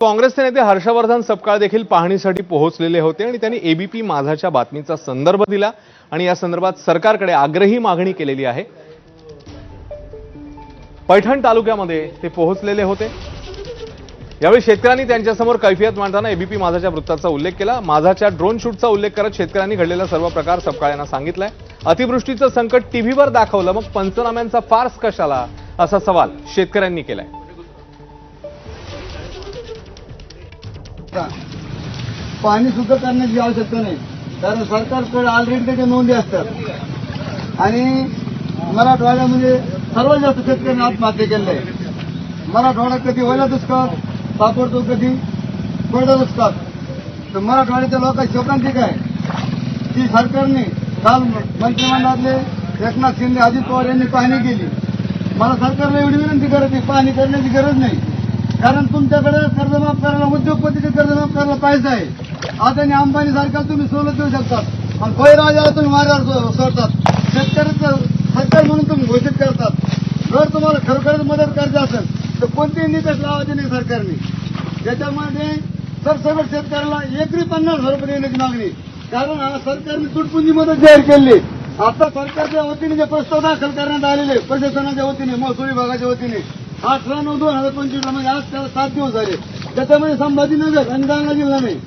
काँग्रेसचे नेते हर्षवर्धन सपकाळ देखील पाहणीसाठी पोहोचलेले होते आणि त्यांनी एबीपी माझाच्या बातमीचा संदर्भ दिला आणि या संदर्भात सरकारकडे आग्रही मागणी केलेली आहे। पैठण तालुक्यामध्ये ते पोहोचलेले होते। यावेळी शेतकऱ्यांनी त्यांच्यासमोर कैफियत मांडताना एबीपी माझाच्या वृत्ताचा उल्लेख केला। माझाच्या ड्रोन शूटचा उल्लेख करत शेतकऱ्यांनी घडलेला सर्व प्रकार सपकाळ यांना सांगितलाय। अतिवृष्टीचं संकट टीव्हीवर दाखवलं, मग पंचनाम्यांचा फार्स कशाला, असा सवाल शेतकऱ्यांनी केलाय। पाणी शुद्ध करण्याची आवश्यकता नाही, कारण सरकारकडे ऑलरेडी त्याच्या नोंदी असतात आणि मराठवाड्यामध्ये सर्वात जास्त शेतकऱ्यांनी आत्महत्या केल्या आहे। मराठवाडा कधी ओला दुष्काळ सापडतो, कधी कोरडा दुष्काळ। तर मराठवाड्याच्या लोकांची शोकांती काय की सरकारने काल मंत्रिमंडळातले एकनाथ शिंदे, अजित पवार यांनी पाहणी केली। मला सरकारला एवढी विनंती करायची, पाहणी करण्याची गरज नाही, कारण तुमच्याकडे कर्जमाफ करायला, उद्योगपतीचे कर्जमाफ करायला पैसा आहे। अदानी अंबानी सारखा तुम्ही सवलत देऊ शकतात, पण बळीराजाला तुम्ही मार्गावर सोडतात। शेतकऱ्याचं सरकार म्हणून तुम्ही घोषित करतात। जर तुम्हाला खरोखरच मदत करायची असेल तर कोणतेही निकष लावायचे नाही सरकारने। त्याच्यामध्ये सरसकट शेतकऱ्याला एकरी 50,000 रुपये देण्याची मागणी, कारण सरकारने तुटपुंजी मदत जाहीर केली। आता सरकारच्या वतीने जे प्रस्ताव दाखल करण्यात आलेले प्रशासनाच्या वतीने, महसूल विभागाच्या वतीने 18/9/2025 म्हणजे आज त्याला 7 दिवस झाले। त्याच्यामध्ये संभाजीनगर आणि जालना जिल्हा नाही।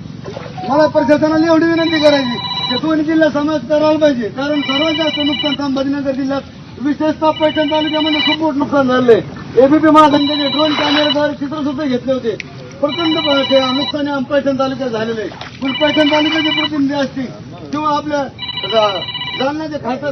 मला प्रशासनाला एवढी विनंती करायची की दोन्ही जिल्हा समावेश करायला पाहिजे, कारण सर्वात जास्त नुकसान संभाजीनगर जिल्ह्यात, विशेषतः पैठण तालुक्यामध्ये खूप मोठं नुकसान झालंय। एबीपी महासंघाचे ड्रोन कॅमेराद्वारे चित्र सुद्धा घेतले होते। प्रचंड नुकसान पैठण तालुक्यात झालेलं आहे। पण पैठण तालुक्याचे प्रतिनिधी असतील किंवा आपल्या जालन्याचे खासदार